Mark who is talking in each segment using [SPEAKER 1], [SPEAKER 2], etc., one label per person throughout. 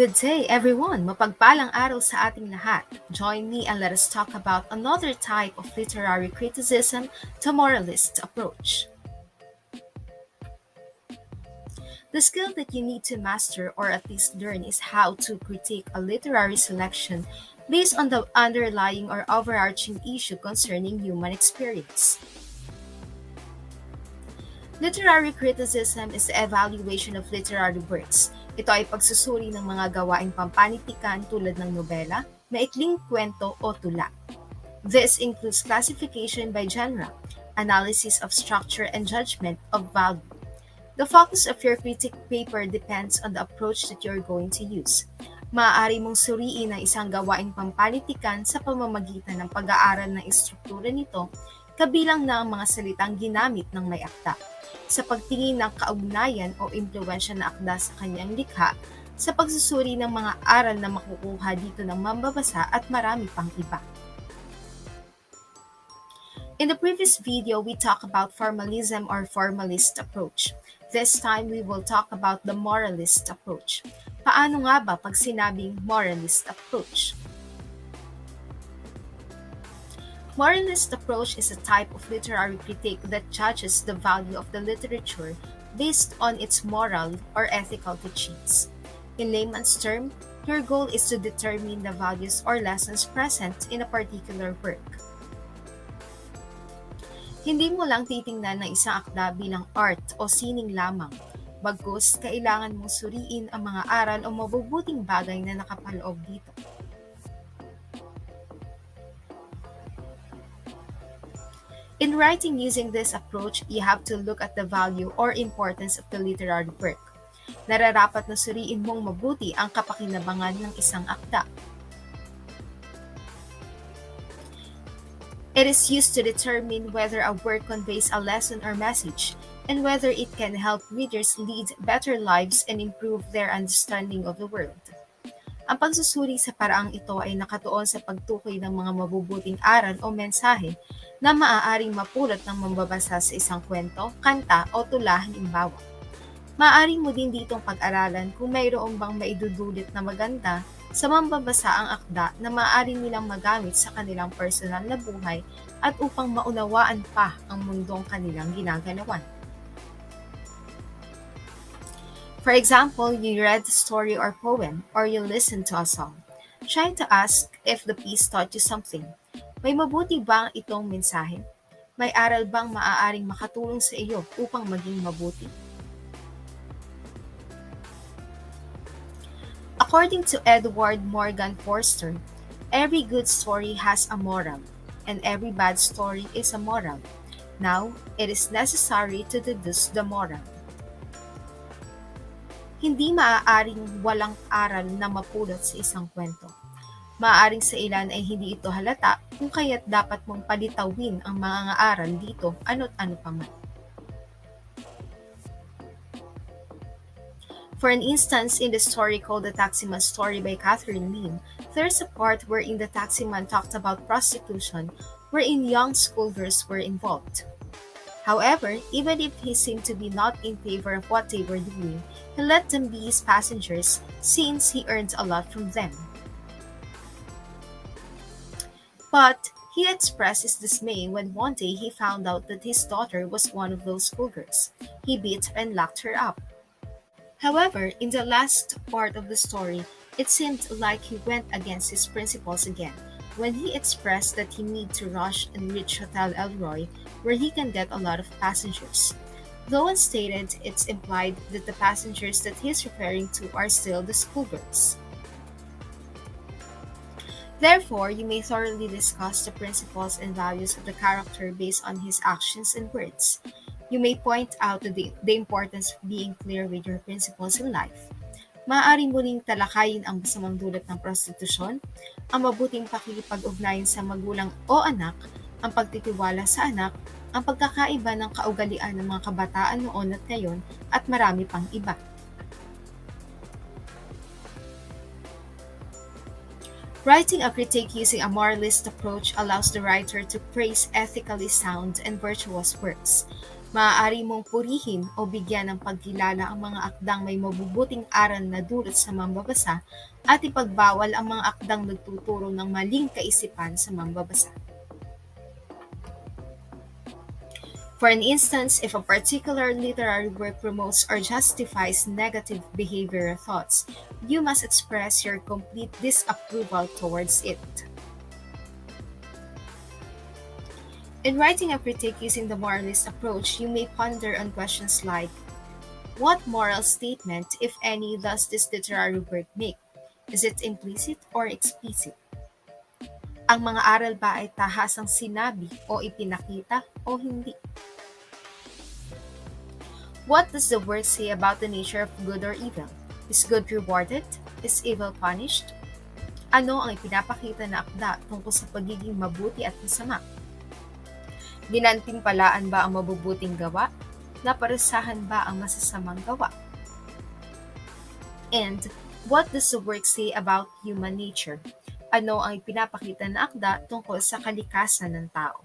[SPEAKER 1] Good day, everyone! Mapagpalang araw sa ating lahat. Join me and let us talk about another type of literary criticism, the moralist approach. The skill that you need to master or at least learn is how to critique a literary selection based on the underlying or overarching issue concerning human experience. Literary criticism is the evaluation of literary works. Ito ay pagsusuri ng mga gawaing pampanitikan tulad ng nobela, maikling kwento o tula. This includes classification by genre, analysis of structure and judgment of value. The focus of your critique paper depends on the approach that you're going to use. Maaari mong suriin ang isang gawaing pampanitikan sa pamamagitan ng pag-aaral ng istruktura nito, kabilang na ang mga salitang ginamit ng may akda, sa pagtingin ng kaugnayan o impluwensya ng akda sa kanyang likha, sa pagsusuri ng mga aral na makukuha dito ng mambabasa at marami pang iba. In the previous video, we talked about formalism or formalist approach. This time, we will talk about the moralist approach. Paano nga ba pag sinabing moralist approach? Moralist approach is a type of literary critique that judges the value of the literature based on its moral or ethical teachings. In layman's term, your goal is to determine the values or lessons present in a particular work. Hindi mo lang titingnan ng isang akda bilang art o sining lamang, bagkus kailangan mong suriin ang mga aral o mabubuting bagay na nakapaloob dito. In writing using this approach, you have to look at the value or importance of the literary work. Nararapat na suriin mong mabuti ang kapakinabangan ng isang akda. It is used to determine whether a work conveys a lesson or message, and whether it can help readers lead better lives and improve their understanding of the world. Ang pagsusuri sa paraang ito ay nakatuon sa pagtukoy ng mga mabubuting aral o mensahe na maaaring mapulot ng mambabasa sa isang kwento, kanta o tula halimbawa. Maaari mo din ditong pag-aralan kung mayroon bang maidudulot na maganda sa mambabasa ang akda na maaari nilang magamit sa kanilang personal na buhay at upang maunawaan pa ang mundong kanilang ginagalawan. For example, you read a story or poem, or you listened to a song. Try to ask if the piece taught you something. May mabuti bang itong mensahe? May aral bang maaaring makatulong sa iyo upang maging mabuti? According to Edward Morgan Forster, every good story has a moral, and every bad story is a moral. Now, it is necessary to deduce the moral. Hindi maaaring walang aral na mapulot sa isang kwento. Maaaring sa ilan ay hindi ito halata kung kaya't dapat mong palitawin ang mga aral dito ano't ano pa man. For an instance, in the story called The Taximan Story by Catherine Lin, there's a part wherein the taximan talked about prostitution, wherein young schoolgirls were involved. However, even if he seemed to be not in favor of what they were doing, he let them be his passengers since he earned a lot from them. But he expressed his dismay when one day he found out that his daughter was one of those schoolgirls. He beat her and locked her up. However, in the last part of the story, it seemed like he went against his principles again when he expressed that he need to rush and reach Hotel Elroy where he can get a lot of passengers. Though unstated, it's implied that the passengers that he's referring to are still the schoolgirls. Therefore, you may thoroughly discuss the principles and values of the character based on his actions and words. You may point out the importance of being clear with your principles in life. Maaari mo ring talakayin ang masamang dulot ng prostitusyon, ang mabuting pakikipag-ugnayan sa magulang o anak, ang pagtitiwala sa anak, ang pagkakaiba ng kaugalian ng mga kabataan noon at ngayon, at marami pang iba. Writing a critique using a moralist approach allows the writer to praise ethically sound and virtuous works. Maaari mong purihin o bigyan ng pagkilala ang mga akdang may mabubuting aral na dulot sa mambabasa at ipagbawal ang mga akdang nagtuturo ng maling kaisipan sa mambabasa. For an instance, if a particular literary work promotes or justifies negative behavior or thoughts, you must express your complete disapproval towards it. In writing a critique using the moralist approach, you may ponder on questions like, what moral statement, if any, does this literary work make? Is it implicit or explicit? Ang mga aral ba ay tahasang sinabi o ipinakita o hindi? What does the work say about the nature of good or evil? Is good rewarded? Is evil punished? Ano ang ipinapakita na akda tungkol sa pagiging mabuti at masama? Ginantimpalaan ba ang mabubuting gawa? Naparusahan ba ang masasamang gawa? And what does the work say about human nature? Ano ang ipinapakita na akda tungkol sa kalikasan ng tao?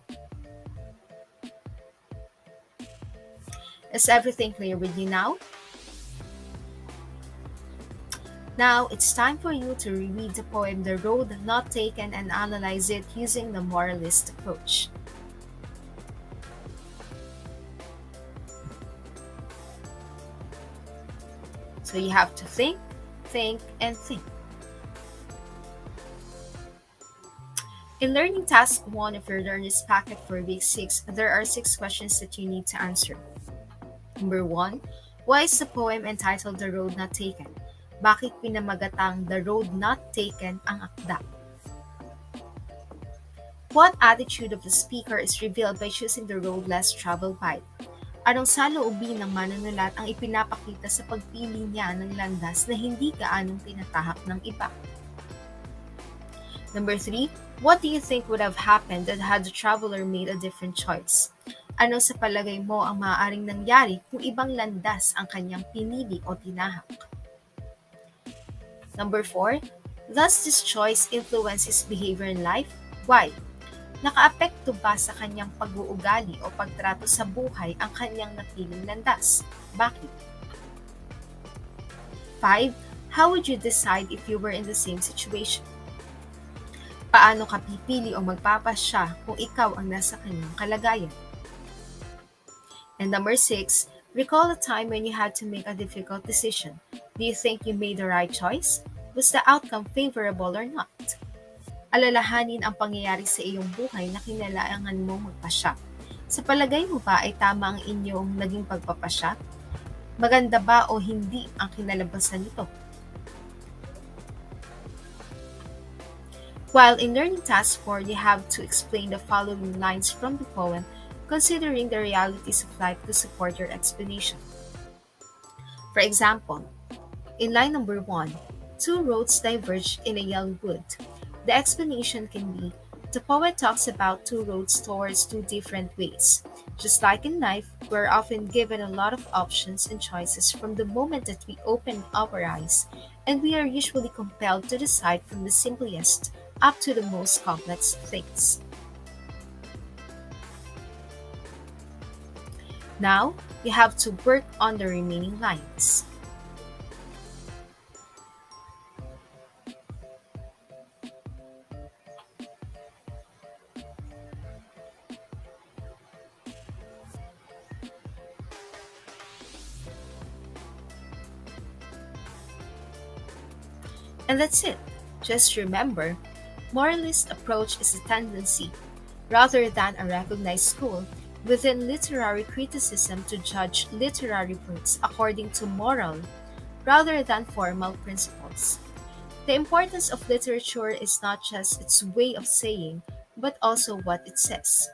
[SPEAKER 1] Is everything clear with you now? Now, it's time for you to reread the poem The Road Not Taken and analyze it using the moralist approach. So you have to think, and think. In Learning Task 1 of your Learner's Packet for Week 6, there are 6 questions that you need to answer. Number 1, why is the poem entitled The Road Not Taken? Bakit pinamagatang The Road Not Taken ang akda? What attitude of the speaker is revealed by choosing the road less traveled by? Anong saloobin ng manunulat ang ipinapakita sa pagpili niya ng landas na hindi gaanong tinatahak ng iba? Number 3, what do you think would have happened had the traveler made a different choice? Ano sa palagay mo ang maaaring nangyari kung ibang landas ang kanyang pinili o tinahak? Number 4, does this choice influence his behavior in life? Why? Nakaapekto ba sa kanyang pag-uugali o pagtrato sa buhay ang kanyang napiling landas? Bakit? 5, how would you decide if you were in the same situation? Paano ka pipili o magpapasya kung ikaw ang nasa kanyang kalagayan? And number 6, recall a time when you had to make a difficult decision. Do you think you made the right choice? Was the outcome favorable or not? Alalahanin ang pangyayari sa iyong buhay na kinailangan mo magpasya. Sa palagay mo ba ay tama ang inyong naging pagpapasya? Maganda ba o hindi ang kinalabasan nito? While in Learning Task 4, you have to explain the following lines from the poem, considering the realities of life to support your explanation. For example, in line number 1, 2 roads diverge in a yellow wood. The explanation can be, the poet talks about 2 roads towards 2 different ways. Just like in life, we're often given a lot of options and choices from the moment that we open our eyes, and we are usually compelled to decide from the simplest up to the most complex things. Now, you have to work on the remaining lines. And that's it. Just remember, moralist approach is a tendency, rather than a recognized school, within literary criticism to judge literary works according to moral, rather than formal principles. The importance of literature is not just its way of saying, but also what it says.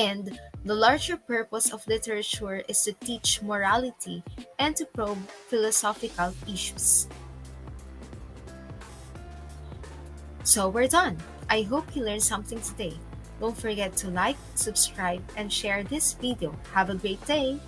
[SPEAKER 1] And the larger purpose of literature is to teach morality and to probe philosophical issues. So we're done. I hope you learned something today. Don't forget to like, subscribe, and share this video. Have a great day!